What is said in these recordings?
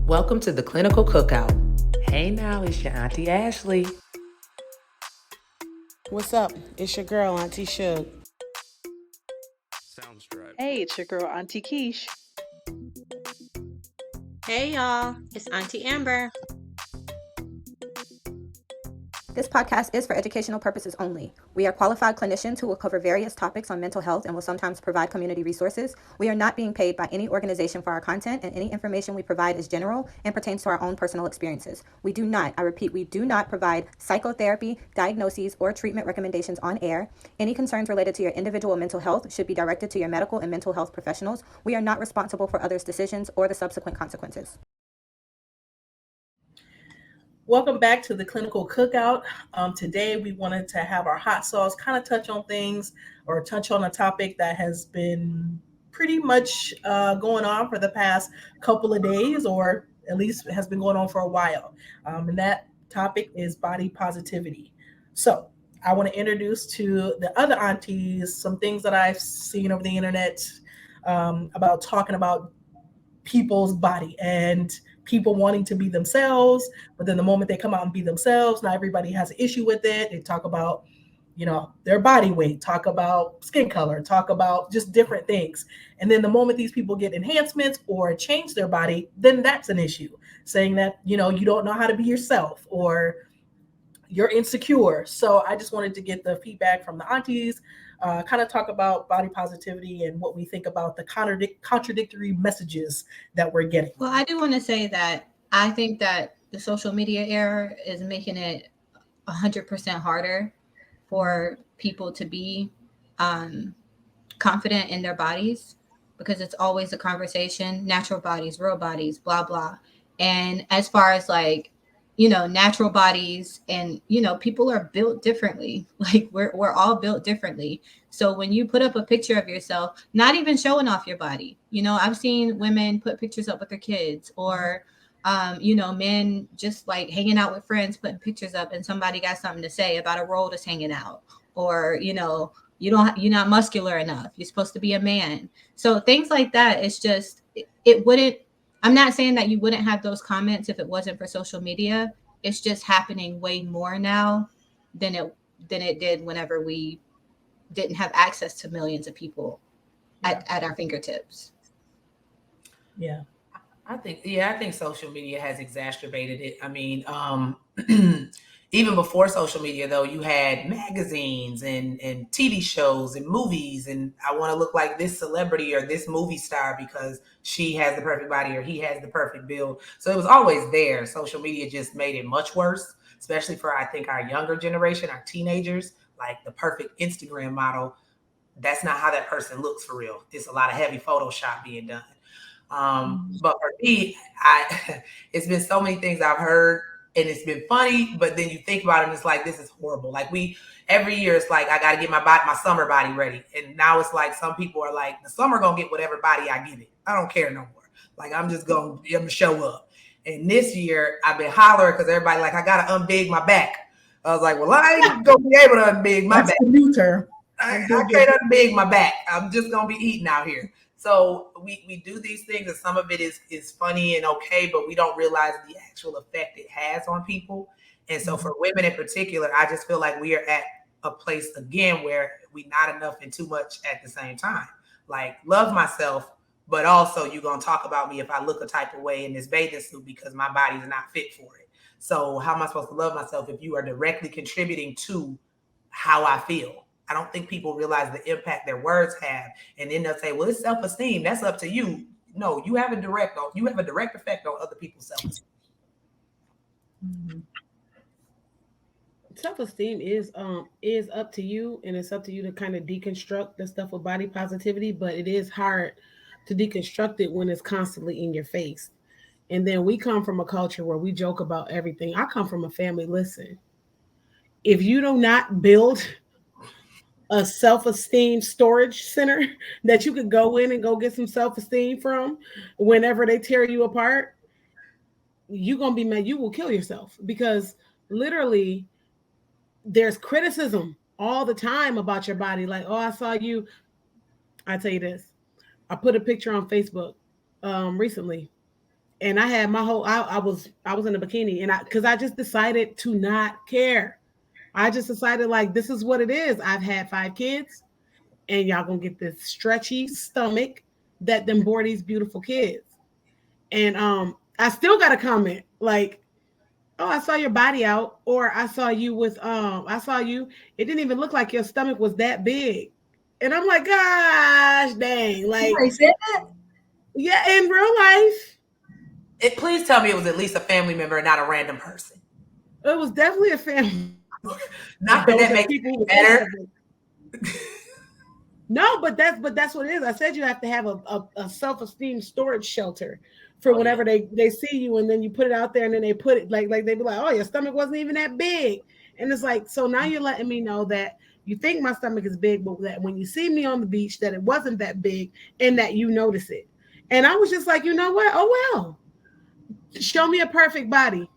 Welcome to the Clinical Cookout. Hey now, it's your Auntie Ashley. What's up? It's your girl, Auntie Shug. Hey, it's your girl, Auntie Quiche. Hey y'all, it's Auntie Amber. This podcast is for educational purposes only. We are qualified clinicians who will cover various topics on mental health and will sometimes provide community resources. We are not being paid by any organization for our content, and any information we provide is general and pertains to our own personal experiences. We do not, I repeat, we do not provide psychotherapy, diagnoses, or treatment recommendations on air. Any concerns related to your individual mental health should be directed to your medical and mental health professionals. We are not responsible for others' decisions or the subsequent consequences. Welcome back to the Clinical Cookout. Today we wanted to have our hot sauce kind of touch on things or touch on a topic that has been pretty much going on for the past couple of days, or at least has been going on for a while. And that topic is body positivity. So I want to introduce to the other aunties some things that I've seen over the internet about talking about people's body and people wanting to be themselves, but then the moment they come out and be themselves, not everybody has an issue with it. They talk about, their body weight, talk about skin color, talk about just different things. And then the moment these people get enhancements or change their body, then that's an issue, saying that, you don't know how to be yourself or you're insecure. So I just wanted to get the feedback from the aunties, kind of talk about body positivity and what we think about the contradictory messages that we're getting. Well, I do want to say that I think that the social media era is making it 100% harder for people to be confident in their bodies, because it's always a conversation, natural bodies, real bodies, blah, blah. And as far as natural bodies and, people are built differently. Like we're all built differently. So when you put up a picture of yourself, not even showing off your body, I've seen women put pictures up with their kids, or, men just like hanging out with friends, putting pictures up, and somebody got something to say about a roll that's hanging out, or, you're not muscular enough. You're supposed to be a man. So things like that. It's just, it wouldn't, I'm not saying that you wouldn't have those comments if it wasn't for social media. It's just happening way more now than it did whenever we didn't have access to millions of people at our fingertips. Yeah. I think social media has exacerbated it. I mean, even before social media, though, you had magazines and TV shows and movies, and I want to look like this celebrity or this movie star because she has the perfect body or he has the perfect build. So it was always there. Social media just made it much worse, especially for, I think, our younger generation, our teenagers, like the perfect Instagram model. That's not how that person looks for real. It's a lot of heavy Photoshop being done. But for me, it's been so many things I've heard and it's been funny, but then you think about it and it's like, this is horrible. Like every year it's like, I got to get my summer body ready. And now it's like, some people are like, the summer going to get whatever body I give it. I don't care no more. Like, I'm going to show up. And this year I've been hollering because everybody like, I got to unbig my back. I was like, well, I ain't going to be able to unbig my back. That's the new term. I can't unbig my back. I'm just going to be eating out here. So we do these things, and some of it is funny and okay, but we don't realize the actual effect it has on people. And so for women in particular, I just feel like we are at a place again where we not enough and too much at the same time. Like, love myself, but also you're going to talk about me if I look a type of way in this bathing suit because my body's not fit for it. So how am I supposed to love myself if you are directly contributing to how I feel? I don't think people realize the impact their words have. And then they'll say, well, it's self-esteem. That's up to you. No, you have a direct effect on other people's self-esteem. Mm-hmm. Self-esteem is up to you, and it's up to you to kind of deconstruct the stuff with body positivity, but it is hard to deconstruct it when it's constantly in your face. And then we come from a culture where we joke about everything. I come from a family, listen, if you do not build a self-esteem storage center that you could go in and go get some self-esteem from whenever they tear you apart, you're going to be mad. You will kill yourself, because literally there's criticism all the time about your body. Like, oh, I saw you. I tell you this. I put a picture on Facebook recently, and I had my whole I was in a bikini, and because I just decided to not care. I just decided like this is what it is. I've had 5 kids, and y'all gonna get this stretchy stomach that them bore these beautiful kids. And I still got a comment like, "Oh, I saw your body out," or "I saw you with I saw you. It didn't even look like your stomach was that big." And I'm like, "Gosh, dang!" Like, Somebody said that? yeah, in real life, Please tell me it was at least a family member and not a random person. it was definitely a family. Not that Those that are makes people it who would think better. of it. No, but that's what it is. I said you have to have a self-esteem storage shelter for Oh yeah. whenever they see you, and then you put it out there, and then they put it like they be like, "Oh, your stomach wasn't even that big," and it's like, so now you're letting me know that you think my stomach is big, but that when you see me on the beach, that it wasn't that big, and that you notice it. And I was just like, you know what? Oh well, show me a perfect body.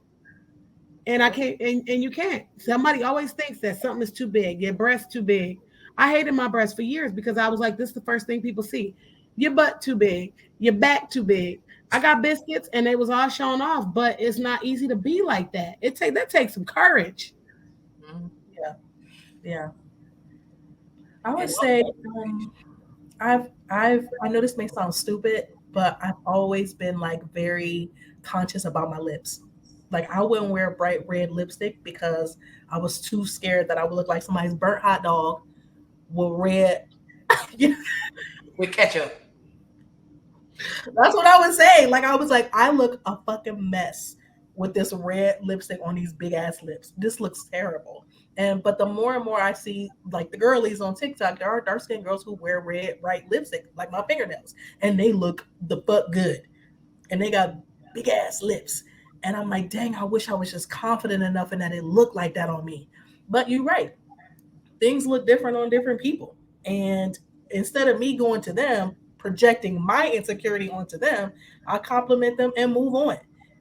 And I can't, and you can't. Somebody always thinks that something is too big, your breast too big. I hated my breast for years because I was like, this is the first thing people see. Your butt too big, your back too big. I got biscuits and they was all showing off, but it's not easy to be like that. That takes some courage. Mhm. Yeah, yeah. I would And say I know this may sound stupid, but I've always been like very conscious about my lips. Like I wouldn't wear bright red lipstick because I was too scared that I would look like somebody's burnt hot dog with red. with ketchup. That's what I was saying. Like I was like, I look a fucking mess with this red lipstick on these big ass lips. This looks terrible. And but the more and more I see like the girlies on TikTok, there are dark skinned girls who wear red bright lipstick, like my fingernails, and they look the fuck good. And they got big ass lips. And I'm like, dang, I wish I was just confident enough and that it looked like that on me. But you're right, things look different on different people. And instead of me going to them, projecting my insecurity onto them, I compliment them and move on.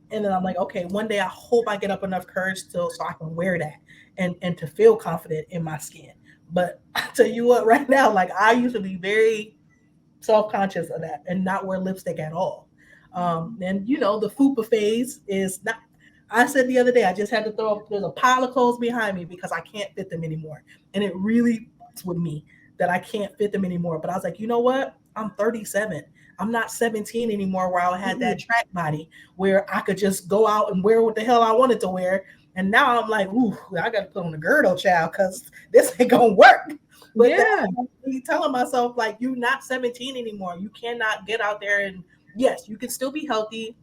And then I'm like, okay, one day I hope I get up enough courage to so I can wear that and to feel confident in my skin. But I tell you what, right now, like I used to be very self-conscious of that and not wear lipstick at all. And you know, the fupa phase is not. I said the other day, I just had to throw up. There's a pile of clothes behind me because I can't fit them anymore, and it really fucks with me that I can't fit them anymore. But I was like, you know what? I'm 37. I'm not 17 anymore, where I had that Mm-mm. track body where I could just go out and wear what the hell I wanted to wear. And now I'm like, ooh, I got to put on a girdle, child, because this ain't gonna work. But then Yeah. I'm telling myself, like, you're not 17 anymore. You cannot get out there and yes, you can still be healthy.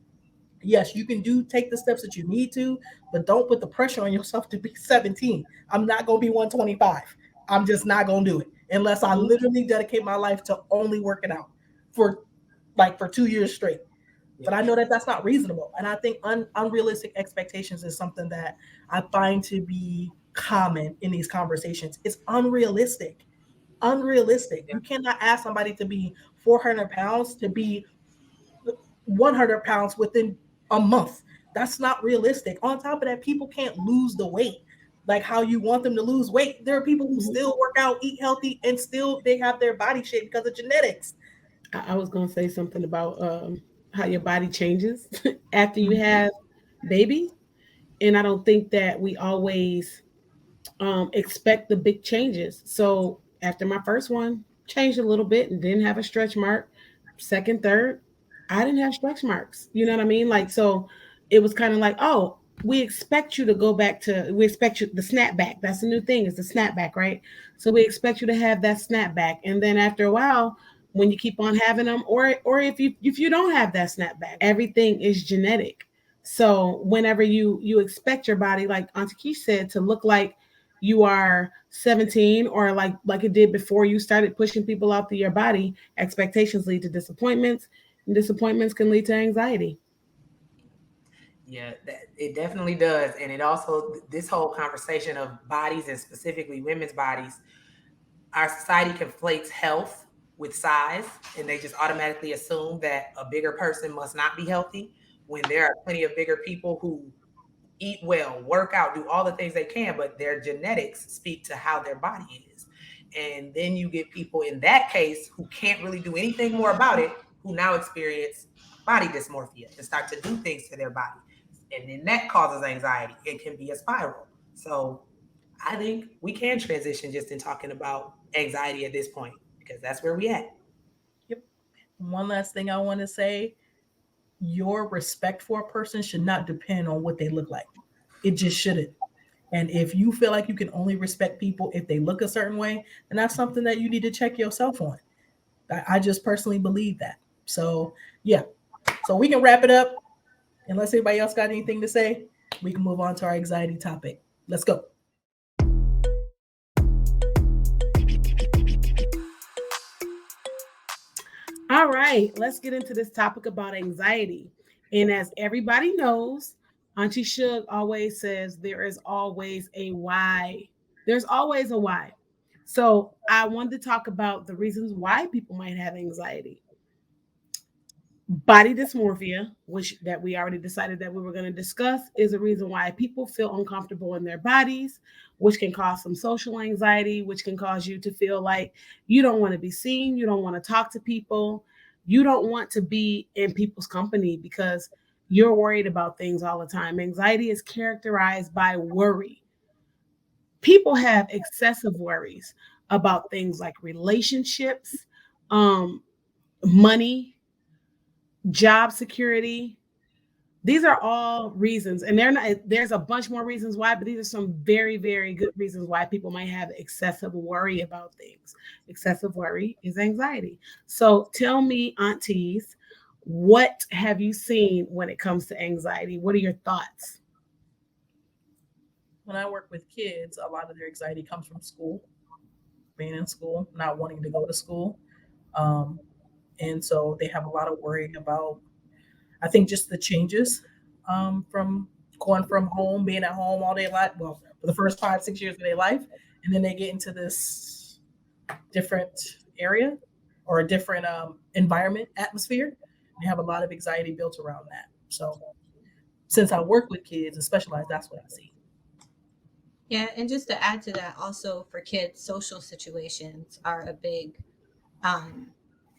Yes, you can do take the steps that you need to, but don't put the pressure on yourself to be 17. I'm not gonna be 125. I'm just not gonna do it unless I literally dedicate my life to only working out for for 2 years straight. Yeah. But I know that that's not reasonable, and I think unrealistic expectations is something that I find to be common in these conversations. It's unrealistic. Unrealistic. Yeah. You cannot ask somebody to be 400 pounds to be 100 pounds within a month. That's not realistic. On top of that, people can't lose the weight like how you want them to lose weight. There are people who Mhm. still work out, eat healthy, and still they have their body shape because of genetics. I was gonna say something about how your body changes after you Mhm. have babies, and I don't think that we always expect the big changes. So after my first one, changed a little bit and didn't have a stretch mark. Second, third, I didn't have stretch marks. You know what I mean? Like, so it was kind of like, oh, we expect you to go back to, we expect you the snapback. That's the new thing, is the snapback, right? So we expect you to have that snapback. And then after a while, when you keep on having them, or if you don't have that snapback, everything is genetic. So whenever you expect your body, like Auntie Keish said, to look like you are 17, or like it did before you started pushing people out to your body, expectations lead to disappointments, and disappointments can lead to anxiety. Yeah, it definitely does. And it also, this whole conversation of bodies and specifically women's bodies, our society conflates health with size, and they just automatically assume that a bigger person must not be healthy when there are plenty of bigger people who eat well, work out, do all the things they can, but their genetics speak to how their body is. And then you get people in that case who can't really do anything more about it, who now experience body dysmorphia and start to do things to their body. And then that causes anxiety. It can be a spiral. So I think we can transition just in talking about anxiety at this point because that's where we at. Yep. One last thing I want to say, your respect for a person should not depend on what they look like. It just shouldn't. And if you feel like you can only respect people if they look a certain way, then that's something that you need to check yourself on. I just personally believe that. So, yeah. So we can wrap it up. Unless anybody else got anything to say, we can move on to our anxiety topic. Let's go. All right, let's get into this topic about anxiety. And as everybody knows, Auntie Shug always says there is always a why. There's always a why. So I wanted to talk about the reasons why people might have anxiety. Body dysmorphia, which that we already decided that we were going to discuss, is a reason why people feel uncomfortable in their bodies, which can cause some social anxiety, which can cause you to feel like you don't want to be seen, you don't want to talk to people, you don't want to be in people's company because you're worried about things all the time. Anxiety is characterized by worry. People have excessive worries about things like relationships, um, money, job security. These are all reasons, and they're not. There's a bunch more reasons why, but these are some very, very good reasons why people might have excessive worry about things. Excessive worry is anxiety. So, tell me, aunties, what have you seen when it comes to anxiety? What are your thoughts? When I work with kids, a lot of their anxiety comes from school, being in school, not wanting to go to school. Um, and so they have a lot of worry about, I think, just the changes from going from home, being at home all day life, well, for the first 5, 6 years of their life. And then they get into this different area or a different environment, atmosphere. They have a lot of anxiety built around that. So since I work with kids and specialize, that's what I see. Yeah, and just to add to that, also for kids, social situations are a big um,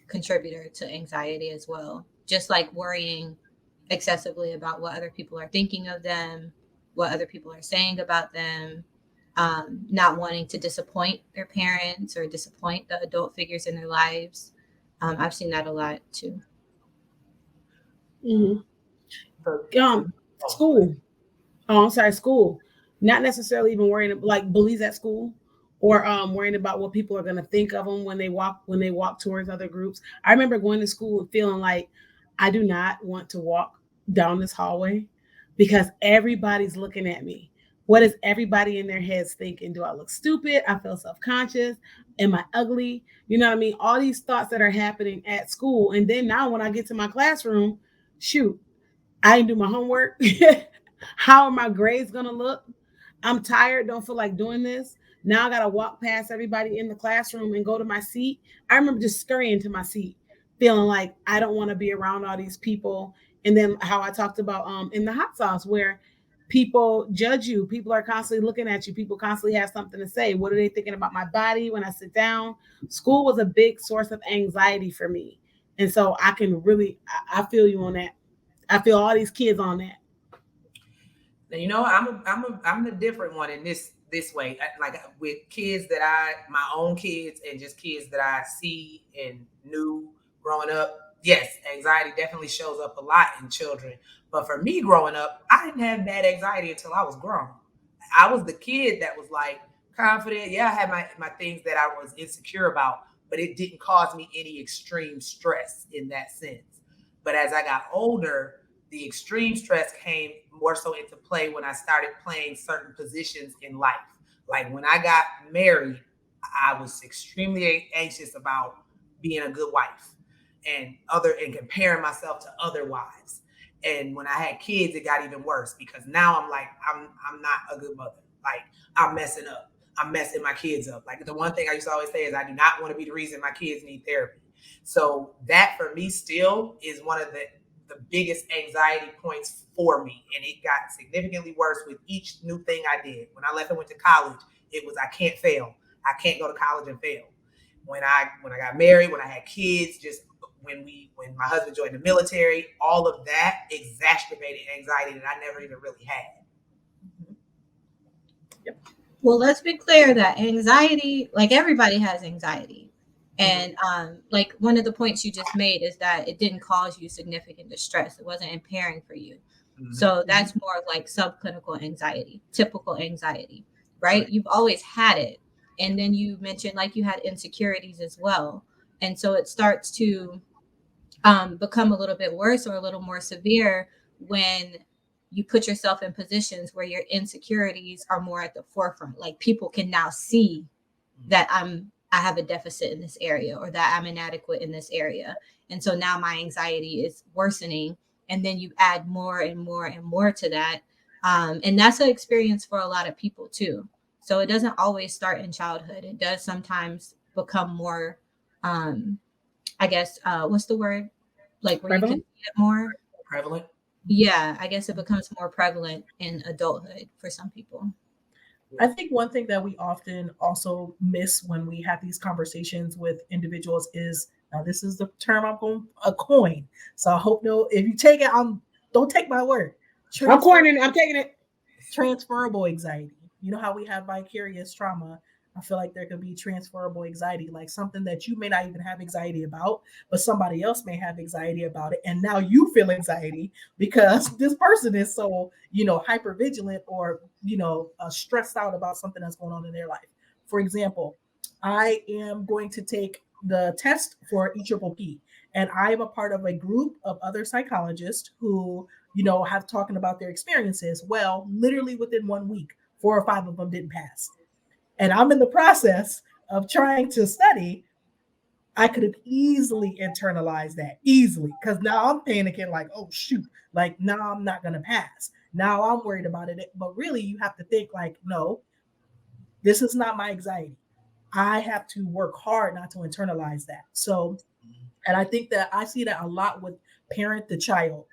contributor to anxiety as well. Just like worrying excessively about what other people are thinking of them, what other people are saying about them, not wanting to disappoint their parents or disappoint the adult figures in their lives. I've seen that a lot too. Mhm. So, oh, School. Oh, I'm sorry, school. Not necessarily even worrying like bullies at school or worrying about what people are going to think of them when they walk towards other groups. I remember going to school and feeling like I do not want to walk down this hallway because everybody's looking at me. What is everybody in their heads thinking? Do I look stupid? I feel self-conscious. Am I ugly? You know what I mean? All these thoughts that are happening at school. And then now when I get to my classroom, shoot, I didn't do my homework. How are my grades gonna look? I'm tired, don't feel like doing this. Now I gotta walk past everybody in the classroom and go to my seat. I remember just scurrying to my seat, feeling like I don't want to be around all these people. And then how I talked about in the hot sauce where people judge you, people are constantly looking at you, people constantly have something to say. What are they thinking about my body when I sit down? School was a big source of anxiety for me. And so I can really I feel you on that. I feel all these kids on that. now, I'm the different one in this way. Like with kids that my own kids and just kids that I see and knew growing up. Yes, anxiety definitely shows up a lot in children. But for me growing up, I didn't have bad anxiety until I was grown. I was the kid that was like confident. Yeah, I had my things that I was insecure about, but it didn't cause me any extreme stress in that sense. But as I got older, the extreme stress came more so into play when I started playing certain positions in life. Like when I got married, I was extremely anxious about being a good wife and comparing myself to other wives. And when I had kids, it got even worse because now I'm like, I'm not a good mother. Like I'm messing up. I'm messing my kids up. Like the one thing I used to always say is I do not want to be the reason my kids need therapy. So that for me still is one of the biggest anxiety points for me. And it got significantly worse with each new thing I did. When I left and went to college, it was I can't fail. I can't go to college and fail. When I got married, when I had kids, just when my husband joined the military, all of that exacerbated anxiety that I never even really had. Well, let's be clear that anxiety, like everybody has anxiety. And like one of the points you just made is that it didn't cause you significant distress. It wasn't impairing for you. So that's more of like subclinical anxiety, typical anxiety, right? You've always had it. And then you mentioned like you had insecurities as well. And so it starts to become a little bit worse or a little more severe when you put yourself in positions where your insecurities are more at the forefront. Like people can now see that I have a deficit in this area or that I'm inadequate in this area. And so now my anxiety is worsening. And then you add more and more and more to that. And that's an experience for a lot of people too. So it doesn't always start in childhood. It does sometimes become more, I guess, what's the word? Like where Prevalent? you can see it more. Prevalent. Yeah, I guess it becomes more prevalent in adulthood for some people. I think one thing that we often also miss when we have these conversations with individuals is, now this is the term I'm going, a coin. So I hope if you take it, don't take my word. I'm coining. I'm taking it. Transferable anxiety. You know how we have vicarious trauma. I feel like there could be transferable anxiety, like something that you may not even have anxiety about, but somebody else may have anxiety about it. And now you feel anxiety because this person is so, hyper vigilant or, stressed out about something that's going on in their life. For example, I am going to take the test for EPPP, and I am a part of a group of other psychologists who, have talking about their experiences. Well, literally within 1 week, 4 or 5 of them didn't pass. And I'm in the process of trying to study. I could have easily internalized that because now I'm panicking like, oh shoot, like now I'm not going to pass. Now I'm worried about it. But really you have to think like, no, this is not my anxiety. I have to work hard not to internalize that. So, and I think that I see that a lot with parent to child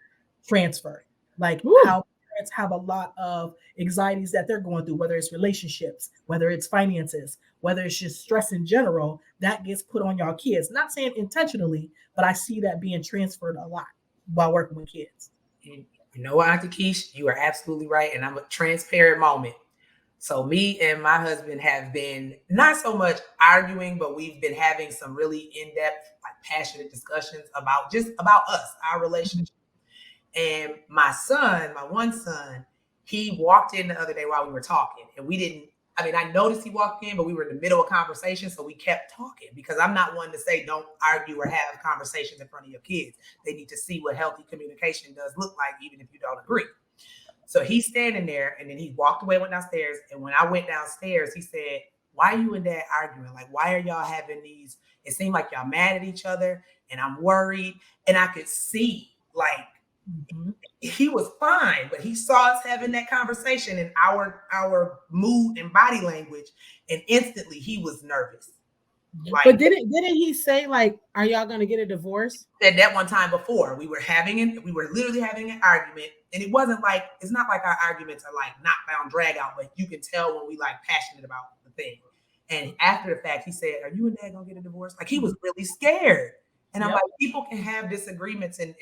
transfer, like how parents have a lot of anxieties that they're going through, whether it's relationships, whether it's finances, whether it's just stress in general, that gets put on y'all kids. Not saying intentionally, but I see that being transferred a lot while working with kids. You know what, Auntie Keish, you are absolutely right. And I'm a transparent moment. So me and my husband have been not so much arguing, but we've been having some really in-depth, like passionate discussions about us, our relationship. And my one son, he walked in the other day while we were talking, and I noticed he walked in, but we were in the middle of a conversation, so we kept talking because I'm not one to say don't argue or have conversations in front of your kids. They need to see what healthy communication does look like, even if you don't agree. So he's standing there, and then he walked away, went downstairs. And when I went downstairs, he said, "Why are you and Dad arguing? Like, why are y'all having these? It seemed like y'all mad at each other, and I'm worried." And I could see, like, he was fine, but he saw us having that conversation in our mood and body language, and instantly he was nervous. Like, but didn't he say like, "Are y'all gonna get a divorce?" Said that one time before. We were literally having an argument, and it's not like our arguments are like knockdown, drag out, but you can tell when we like passionate about the thing. And after the fact, he said, "Are you and Dad gonna get a divorce?" Like he was really scared. And I'm like, people can have disagreements and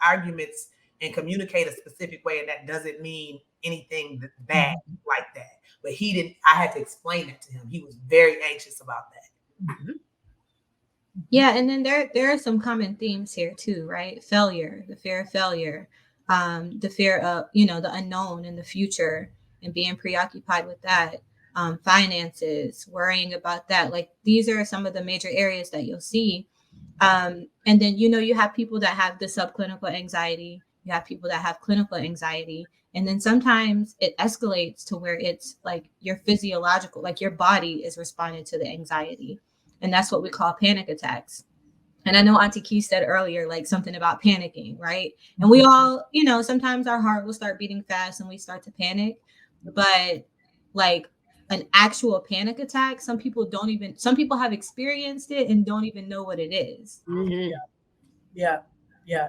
arguments and communicate a specific way, and that doesn't mean anything bad like that. But he didn't. I had to explain that to him. He was very anxious about that. Yeah, and then there are some common themes here too, right? Failure, the fear of failure, the fear of the unknown in the future, and being preoccupied with that. Finances, worrying about that. Like these are some of the major areas that you'll see. And then you have people that have the subclinical anxiety. You have people that have clinical anxiety. And then sometimes it escalates to where it's like your physiological, like your body is responding to the anxiety. And that's what we call panic attacks. And I know Auntie Key said earlier, like something about panicking, right? And we all, sometimes our heart will start beating fast and we start to panic. But like an actual panic attack, some people have experienced it and don't even know what it is. Mm-hmm. Yeah.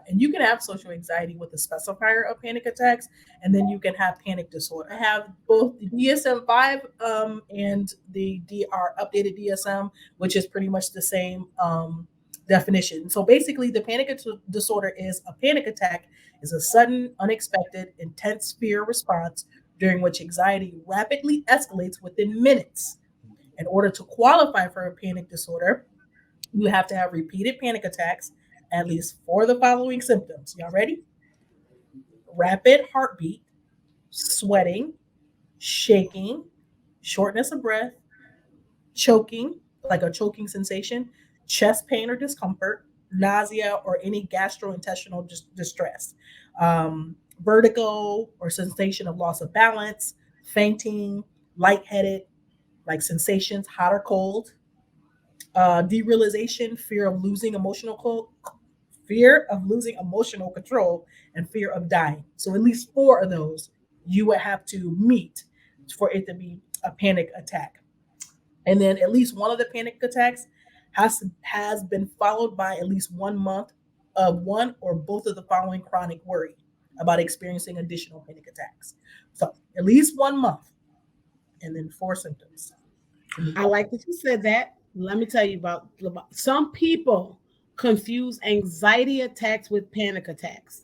And you can have social anxiety with a specifier of panic attacks, and then you can have panic disorder. I have both the DSM-5 and the updated DSM, which is pretty much the same definition. So basically, the panic disorder is a panic attack is a sudden, unexpected, intense fear response during which anxiety rapidly escalates within minutes. In order to qualify for a panic disorder, you have to have repeated panic attacks, at least for the following symptoms. Y'all ready? Rapid heartbeat, sweating, shaking, shortness of breath, choking, like a choking sensation, chest pain or discomfort, nausea, or any gastrointestinal distress, vertigo or sensation of loss of balance, fainting, lightheaded, like sensations, hot or cold, derealization, fear of losing emotional control, and fear of dying. So at least four of those you would have to meet for it to be a panic attack. And then at least one of the panic attacks has been followed by at least 1 month of one or both of the following chronic worry about experiencing additional panic attacks. So at least 1 month, and then four symptoms. I like that you said that. Let me tell you about some people confuse anxiety attacks with panic attacks.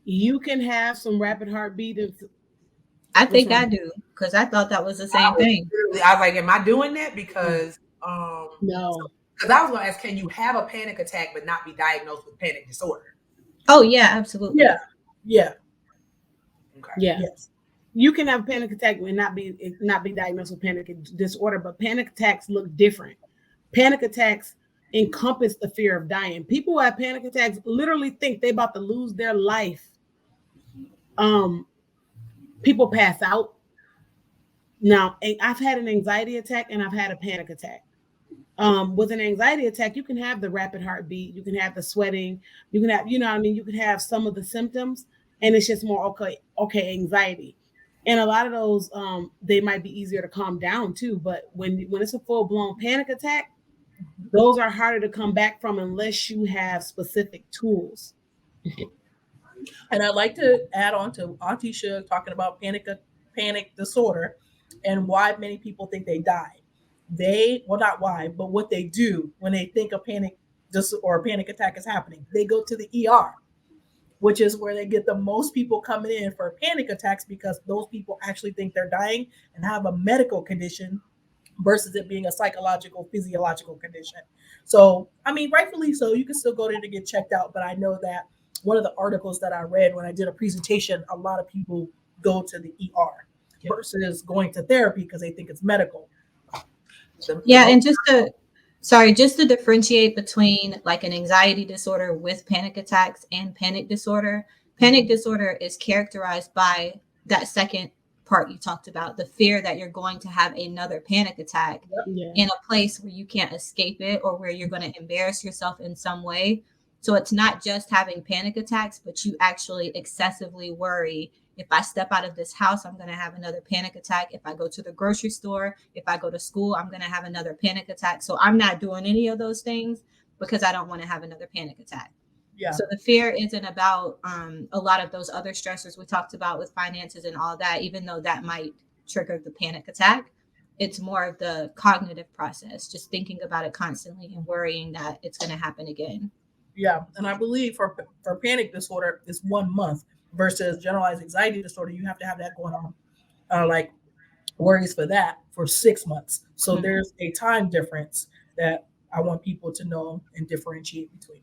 You can have some rapid heartbeat. I think I do, because I thought that was the same thing. I was like, am I doing that? Because No. because I was going to ask, can you have a panic attack but not be diagnosed with panic disorder? Oh yeah, absolutely. Yeah. Okay. Yeah. Yes. You can have a panic attack and not be diagnosed with panic disorder, but panic attacks look different. Panic attacks encompass the fear of dying. People who have panic attacks literally think they're about to lose their life. People pass out. Now, I've had an anxiety attack and I've had a panic attack. With an anxiety attack, you can have the rapid heartbeat, you can have the sweating, you can have, you can have some of the symptoms, and it's just more okay, anxiety. And a lot of those, they might be easier to calm down too. But when it's a full blown panic attack, those are harder to come back from unless you have specific tools. And I'd like to add on to Auntie Shug talking about panic disorder and why many people think they die. Well, not why, but what they do when they think a or a panic attack is happening. They go to the ER, which is where they get the most people coming in for panic attacks because those people actually think they're dying and have a medical condition versus it being a psychological, physiological condition. So, I mean, rightfully so, you can still go there to get checked out. But I know that one of the articles that I read when I did a presentation, a lot of people go to the ER versus going to therapy because they think it's medical. Yeah, and just to differentiate between like an anxiety disorder with panic attacks and panic disorder. Panic disorder is characterized by that second part you talked about, the fear that you're going to have another panic attack in a place where you can't escape it or where you're going to embarrass yourself in some way. So it's not just having panic attacks, but you actually excessively worry. If I step out of this house, I'm going to have another panic attack. If I go to the grocery store, if I go to school, I'm going to have another panic attack. So I'm not doing any of those things because I don't want to have another panic attack. Yeah. So the fear isn't about a lot of those other stressors we talked about with finances and all that, even though that might trigger the panic attack. It's more of the cognitive process, just thinking about it constantly and worrying that it's going to happen again. Yeah. And I believe for panic disorder, it's 1 month versus generalized anxiety disorder. You have to have that going on, like worries for that for 6 months. So there's a time difference that I want people to know and differentiate between.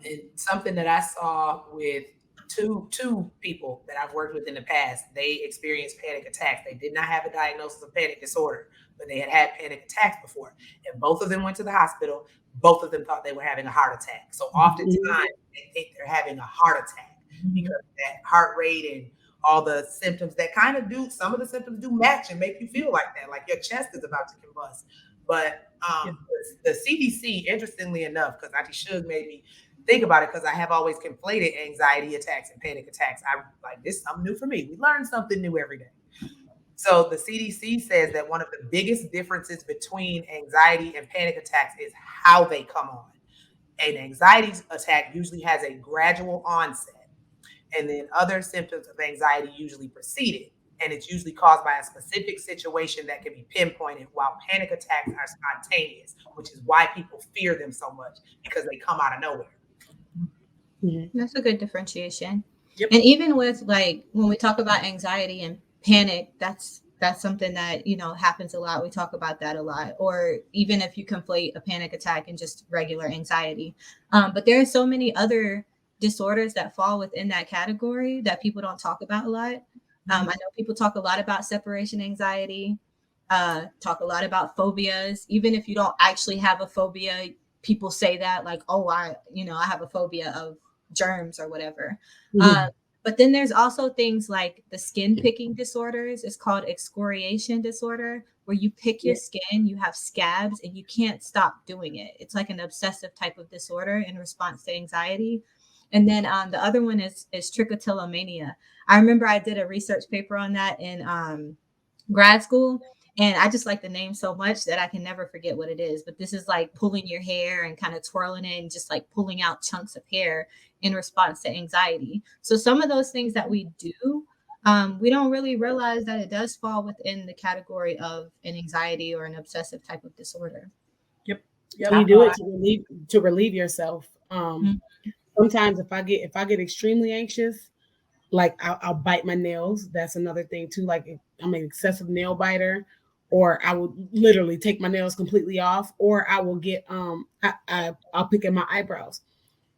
And something that I saw with two people that I've worked with in the past, they experienced panic attacks. They did not have a diagnosis of panic disorder, but they had panic attacks before. And both of them went to the hospital. Both of them thought they were having a heart attack. So oftentimes they think they're having a heart attack because that heart rate and all the symptoms that kind of do, some of the symptoms do match and make you feel like that, like your chest is about to combust. But the CDC, interestingly enough, because Auntie Shug made me think about it, because I have always conflated anxiety attacks and panic attacks. I like, this is something new for me. We learn something new every day. So the CDC says that one of the biggest differences between anxiety and panic attacks is how they come on. An anxiety attack usually has a gradual onset, and then other symptoms of anxiety usually precede it. and it's usually caused by a specific situation that can be pinpointed, while panic attacks are spontaneous, which is why people fear them so much, because they come out of nowhere. That's a good differentiation. Yep. And even with like when we talk about anxiety and panic, that's something that, you know, happens a lot. We talk about that a lot. Or even if you conflate a panic attack and just regular anxiety. But there are so many other disorders that fall within that category that people don't talk about a lot. I know people talk a lot about separation anxiety, talk a lot about phobias. Even if you don't actually have a phobia, people say that like, oh, I have a phobia of germs or whatever. But then there's also things like the skin picking disorders. It's called excoriation disorder, where you pick your skin, you have scabs, and you can't stop doing it. It's like an obsessive type of disorder in response to anxiety. And then the other one is trichotillomania. I remember I did a research paper on that in grad school. And I just like the name so much that I can never forget what it is. But this is like pulling your hair and kind of twirling it and just like pulling out chunks of hair in response to anxiety. So some of those things that we do, we don't really realize that it does fall within the category of an anxiety or an obsessive type of disorder. Yep. You do it to relieve yourself. Sometimes if I get extremely anxious, like I'll bite my nails. That's another thing too. Like I'm an excessive nail biter, or I will literally take my nails completely off, or I will get I'll pick at my eyebrows.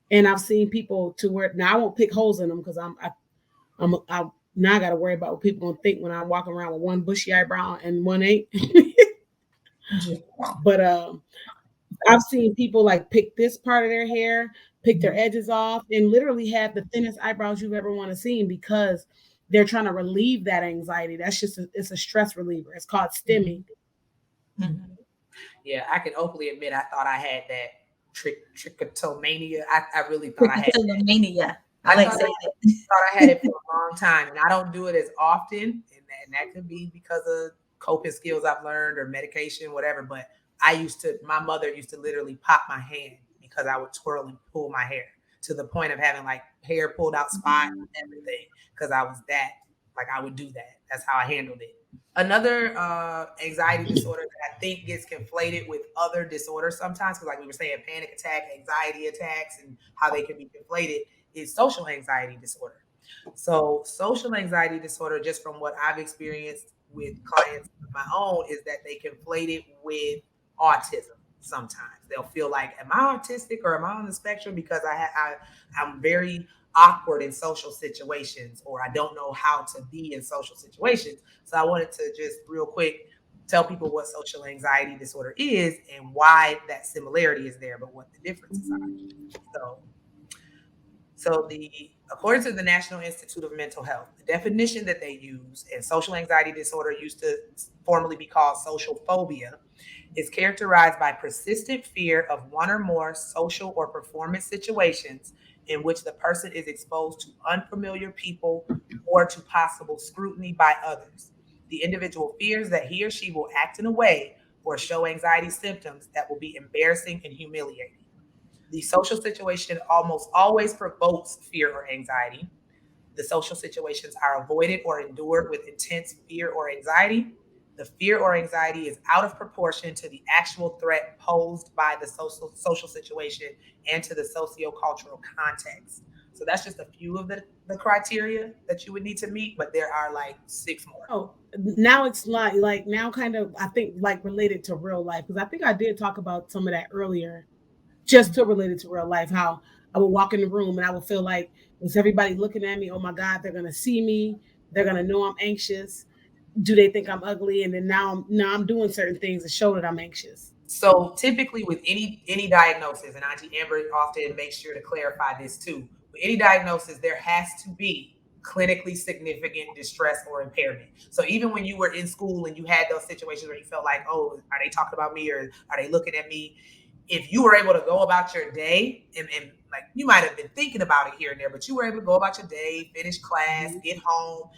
And I've seen people to where now I won't pick holes in them because I now I got to worry about what people gonna think when I'm walking around with one bushy eyebrow and one ain't. But I've seen people like pick this part of their hair, pick their edges off, and literally have the thinnest eyebrows you've ever want to see because they're trying to relieve that anxiety. That's just it's a stress reliever. It's called stimming. Yeah, I can openly admit I thought I had that trichotillomania. I really thought I had trichotillomania. I thought I had it for a long time, and I don't do it as often, and that could be because of coping skills I've learned or medication, whatever. But my mother used to literally pop my hand because I would twirl and pull my hair to the point of having like hair pulled out spots and everything because I was that, like I would do that. That's how I handled it. Another anxiety disorder that I think gets conflated with other disorders sometimes, because like we were saying, panic attack, anxiety attacks, and how they can be conflated, is social anxiety disorder. So social anxiety disorder, just from what I've experienced with clients of my own, is that they conflate it with autism. Sometimes they'll feel like, am I autistic or am I on the spectrum? Because I'm very awkward in social situations, or I don't know how to be in social situations. So I wanted to just real quick tell people what social anxiety disorder is and why that similarity is there, but what the differences are. So according to the National Institute of Mental Health, the definition that they use, and social anxiety disorder used to formerly be called social phobia, is characterized by persistent fear of one or more social or performance situations in which the person is exposed to unfamiliar people or to possible scrutiny by others. The individual fears that he or she will act in a way or show anxiety symptoms that will be embarrassing and humiliating. The social situation almost always provokes fear or anxiety. The social situations are avoided or endured with intense fear or anxiety. The fear or anxiety is out of proportion to the actual threat posed by the social situation and to the sociocultural context. So that's just a few of the criteria that you would need to meet, but there are like 6 more. Oh, now it's like now kind of I think like related to real life, because I think I did talk about some of that earlier, just to relate it to real life, how I would walk in the room and I would feel like, is everybody looking at me? Oh my God, they're gonna see me. They're gonna know I'm anxious. Do they think I'm ugly? And then now I'm doing certain things to show that I'm anxious. So typically with any diagnosis, and Auntie Amber often makes sure to clarify this too, with any diagnosis, there has to be clinically significant distress or impairment. So even when you were in school and you had those situations where you felt like, oh, are they talking about me or are they looking at me? If you were able to go about your day and like you might have been thinking about it here and there, but you were able to go about your day, finish class, get home,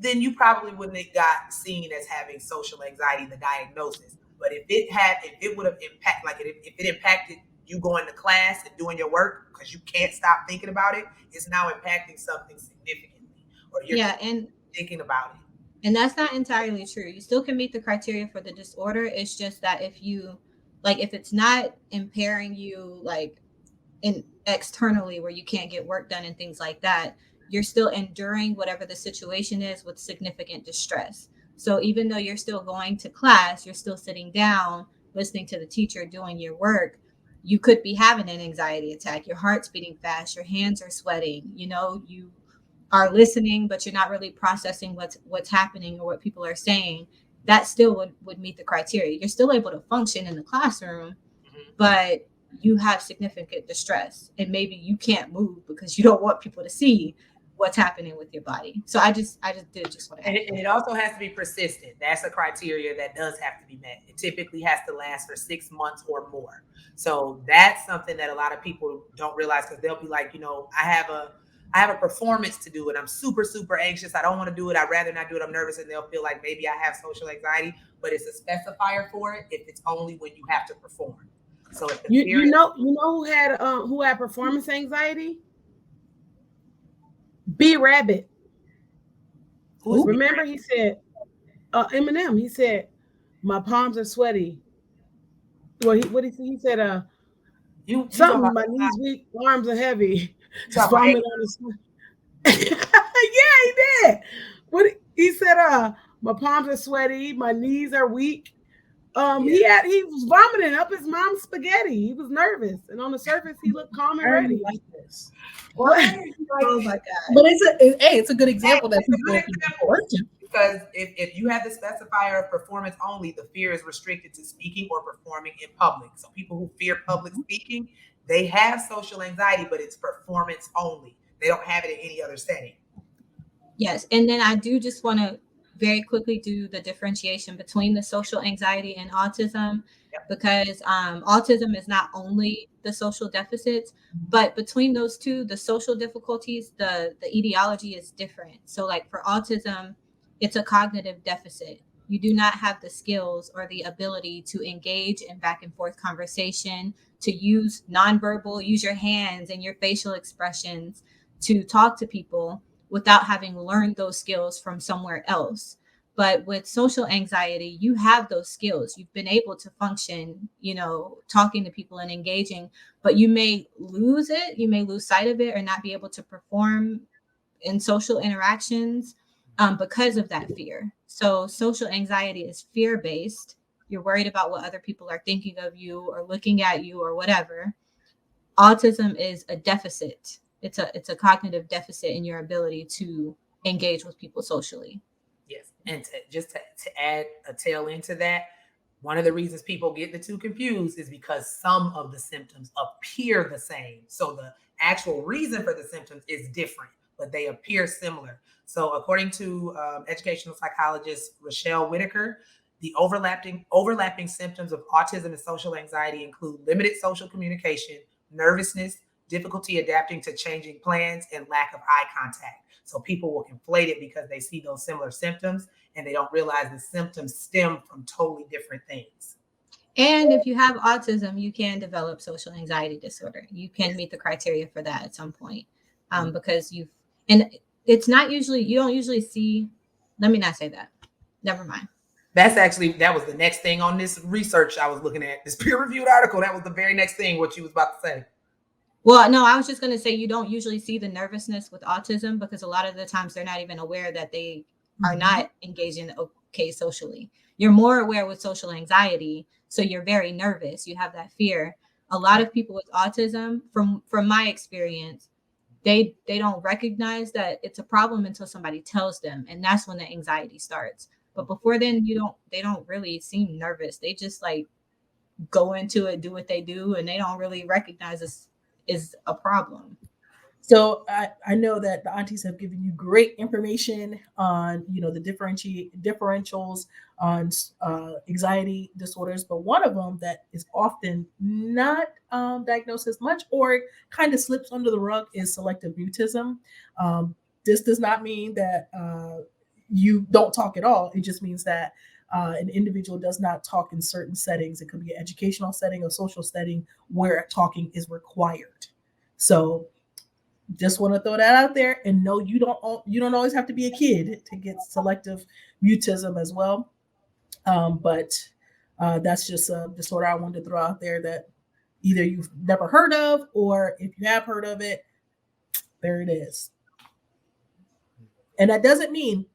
then you probably wouldn't have got seen as having social anxiety, the diagnosis. But if it would have impacted, like if it impacted you going to class and doing your work because you can't stop thinking about it, it's now impacting something significantly, or you're thinking about it. And that's not entirely true. You still can meet the criteria for the disorder. It's just that if it's not impairing you like in externally where you can't get work done and things like that, you're still enduring whatever the situation is with significant distress. So even though you're still going to class, you're still sitting down, listening to the teacher, doing your work, you could be having an anxiety attack. Your heart's beating fast, your hands are sweating, you are listening, but you're not really processing what's happening or what people are saying. That still would meet the criteria. You're still able to function in the classroom, but you have significant distress and maybe you can't move because you don't want people to see what's happening with your body. So I just did just what I had. And it also has to be persistent. That's a criteria that does have to be met. It typically has to last for 6 months or more. So that's something that a lot of people don't realize, because they'll be like, I have a performance to do and I'm super, super anxious. I don't want to do it. I'd rather not do it. I'm nervous. And they'll feel like maybe I have social anxiety, but it's a specifier for it if it's only when you have to perform. So if the you know who had performance anxiety? B Rabbit. Remember he said Eminem, he said, my palms are sweaty. Well, he said something, my knees weak, arms are heavy. Just vomit on the yeah, he did. What he said, my palms are sweaty, my knees are weak. He was vomiting up his mom's spaghetti. He was nervous, and on the surface, he looked calm and ready. Like this. Oh my god! But it's a good example that people because if you have the specifier of performance only, the fear is restricted to speaking or performing in public. So people who fear public speaking, they have social anxiety, but it's performance only. They don't have it in any other setting. Yes, and then I do just want to very quickly do the differentiation between the social anxiety and autism, because autism is not only the social deficits, but between those two, the social difficulties, the etiology is different. So like for autism, it's a cognitive deficit. You do not have the skills or the ability to engage in back and forth conversation, to use nonverbal, use your hands and your facial expressions to talk to people without having learned those skills from somewhere else. But with social anxiety, you have those skills. You've been able to function, talking to people and engaging, but you may lose it. You may lose sight of it or not be able to perform in social interactions because of that fear. So social anxiety is fear-based. You're worried about what other people are thinking of you or looking at you or whatever. Autism is a deficit. It's a cognitive deficit in your ability to engage with people socially. Yes, and to add a tail into that, one of the reasons people get the two confused is because some of the symptoms appear the same. So the actual reason for the symptoms is different, but they appear similar. So according to educational psychologist Rochelle Whitaker, the overlapping symptoms of autism and social anxiety include limited social communication, nervousness, difficulty adapting to changing plans, and lack of eye contact. So people will conflate it because they see those similar symptoms and they don't realize the symptoms stem from totally different things. And if you have autism, you can develop social anxiety disorder. You can meet the criteria for that at some point because and it's not usually, you don't usually see, let me not say that. Never mind. That was the next thing on this research I was looking at, this peer-reviewed article. That was the very next thing, what you was about to say. Well, no, I was just going to say you don't usually see the nervousness with autism because a lot of the times they're not even aware that they are not engaging okay socially. You're more aware with social anxiety, so you're very nervous. You have that fear. A lot of people with autism, from my experience, they don't recognize that it's a problem until somebody tells them, and that's when the anxiety starts. But before then, they don't really seem nervous. They just like go into it, do what they do, and they don't really recognize this is a problem. So I know that the aunties have given you great information on, the differentials on anxiety disorders, but one of them that is often not diagnosed as much or kind of slips under the rug is selective mutism. This does not mean that you don't talk at all. It just means that an individual does not talk in certain settings. It could be an educational setting or social setting where talking is required. So Just want to throw that out there, and no, you don't always have to be a kid to get selective mutism as well. But that's just a disorder I wanted to throw out there that either you've never heard of, or if you have heard of it, there it is. And that doesn't mean,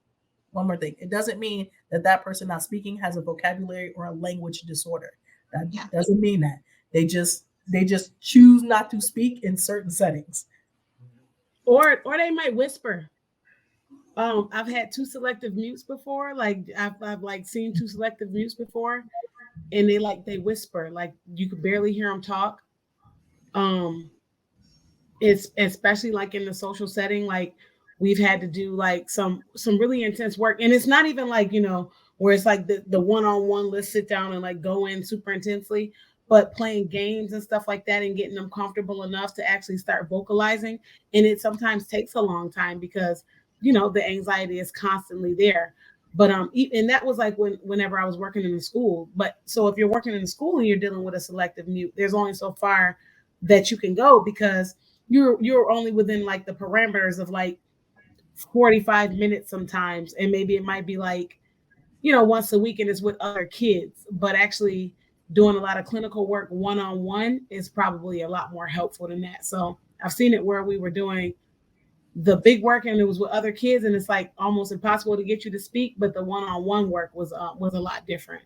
one more thing, it doesn't mean that person not speaking has a vocabulary or a language disorder. That doesn't mean that. They just choose not to speak in certain settings. Or they might whisper. I've had 2 selective mutes before. Like I've like seen 2 selective mutes before, and they whisper, like you could barely hear them talk. It's especially like in the social setting, like we've had to do like some really intense work, and it's not even like, you know, where it's like the one-on-one, let's sit down and like go in super intensely, but playing games and stuff like that and getting them comfortable enough to actually start vocalizing. And it sometimes takes a long time because, you know, the anxiety is constantly there. But and that was like whenever I was working in the school. But so if you're working in the school and you're dealing with a selective mute, there's only so far that you can go, because you're only within like the parameters of like 45 minutes sometimes, and maybe it might be like, you know, once a week and it's with other kids. But actually doing a lot of clinical work one-on-one is probably a lot more helpful than that. So I've seen it where we were doing the big work and it was with other kids, and it's like almost impossible to get you to speak, but the one-on-one work was a lot different.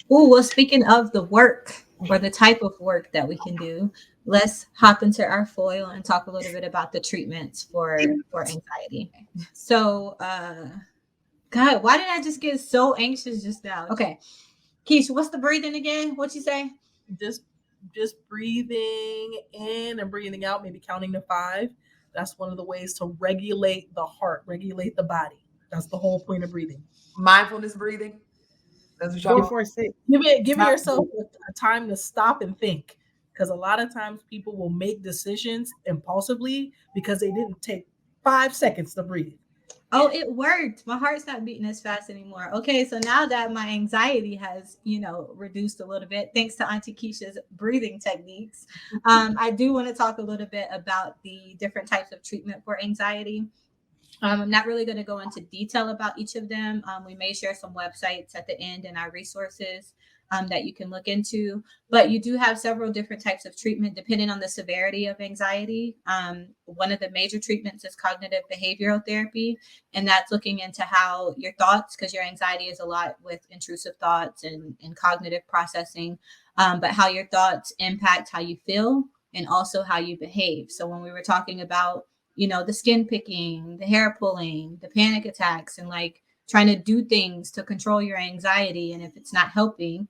Oh, well, speaking of the work or the type of work that we can do, let's hop into our foil and talk a little bit about the treatments for anxiety. So, God, why did I just get so anxious just now? Okay, Keisha, what's the breathing again? What'd you say? Just breathing in and breathing out, maybe counting to 5. That's one of the ways to regulate the heart, regulate the body. That's the whole point of breathing. Mindfulness breathing. That's what y'all 4, 6. Give yourself a time to stop and think, because a lot of times people will make decisions impulsively because they didn't take 5 seconds to breathe. Oh, it worked. My heart's not beating as fast anymore. Okay, so now that my anxiety has, you know, reduced a little bit, thanks to Auntie Keisha's breathing techniques, I do want to talk a little bit about the different types of treatment for anxiety. I'm not really going to go into detail about each of them. We may share some websites at the end and our resources that you can look into, but you do have several different types of treatment depending on the severity of anxiety. One of the major treatments is cognitive behavioral therapy, and that's looking into how your thoughts, because your anxiety is a lot with intrusive thoughts and cognitive processing, but how your thoughts impact how you feel and also how you behave. So when we were talking about, you know, the skin picking, the hair pulling, the panic attacks, and like trying to do things to control your anxiety, and if it's not helping,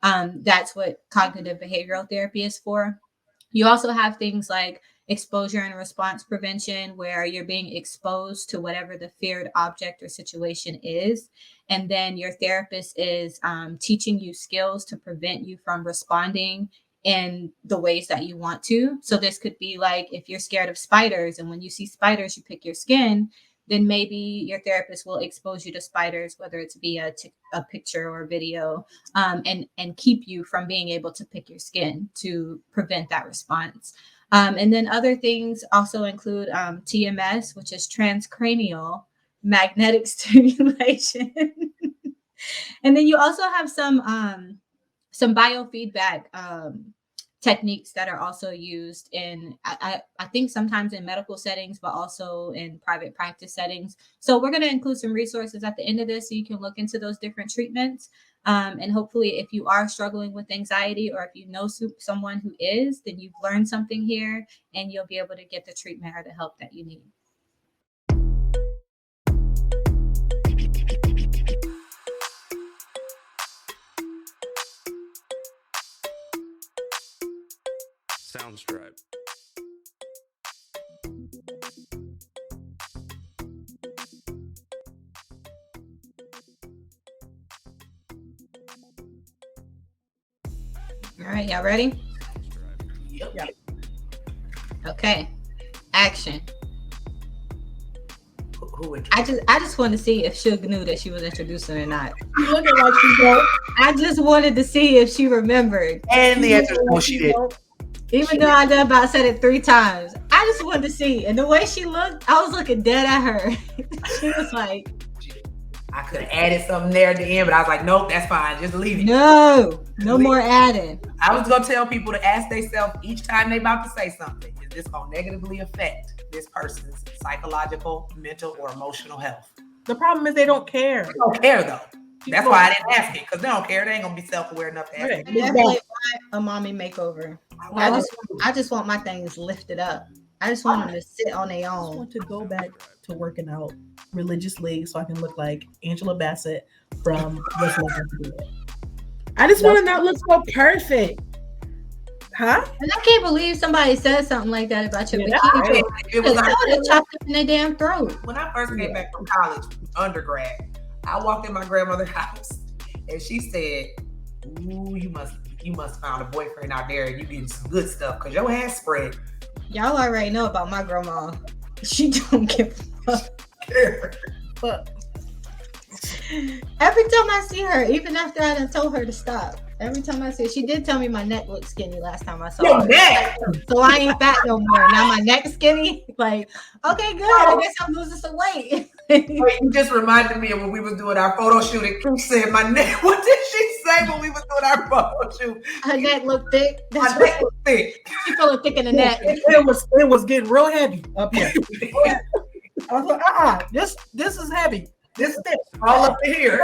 that's what cognitive behavioral therapy is for. You also have things like exposure and response prevention, where you're being exposed to whatever the feared object or situation is, and then your therapist is teaching you skills to prevent you from responding in the ways that you want to. So this could be like, if you're scared of spiders and when you see spiders you pick your skin, then maybe your therapist will expose you to spiders, whether it's via a picture or video, and keep you from being able to pick your skin to prevent that response. And then other things also include TMS, which is transcranial magnetic stimulation. And then you also have some biofeedback techniques that are also used in, I think sometimes in medical settings, but also in private practice settings. So we're going to include some resources at the end of this so you can look into those different treatments. And hopefully if you are struggling with anxiety, or if you know someone who is, then you've learned something here and you'll be able to get the treatment or the help that you need. Soundstripe. All right, y'all ready? Yep. Okay, action. Who I just wanted to see if Suge knew that she was introducing or not. You looking like she don't. I just wanted to see if she remembered. And the answer is no, she did. Even though I done about said it 3 times. I I just wanted to see. And the way she looked, I was looking dead at her. She was like, I could have added something there at the end, but I was like, nope, that's fine. Just leave it. no Leave more adding. I was gonna tell people to ask themselves each time they about to say something, is this gonna negatively affect this person's psychological, mental, or emotional health? The problem is they don't care. They don't care though. That's why I didn't ask it, because they don't care. They ain't gonna be self-aware enough to ask it. Definitely want a mommy makeover. I just want my things lifted up. I just want them to sit on their I just own. want to go back to working out religiously so I can look like Angela Bassett from What's Love Got to Do With It. I just want to not look so perfect. Huh? And I can't believe somebody said something like that about your Yeah, bikini. It was like, They chopped it in their damn throat. when I first came back from college, undergrad, I walked in my grandmother's house and she said, ooh, you must found a boyfriend out there and you getting some good stuff because your ass spread. Y'all already know about my grandma. She don't give a fuck. But Every time I see her, even after I done told her to stop, every time I see her, she did tell me my neck looked skinny last time I saw Your her. neck. So I ain't fat no more. Now my neck's skinny. Like, okay, good. I guess I'm losing some weight. Wait, you just reminded me of when we was doing our photo shoot and Kim said my neck. What did she say when we was doing our photo shoot? Her neck looked thick. My That's neck right. was thick. She feeling thick in the neck. it was getting real heavy up here. I was like, this is heavy. This is thick. All up to here.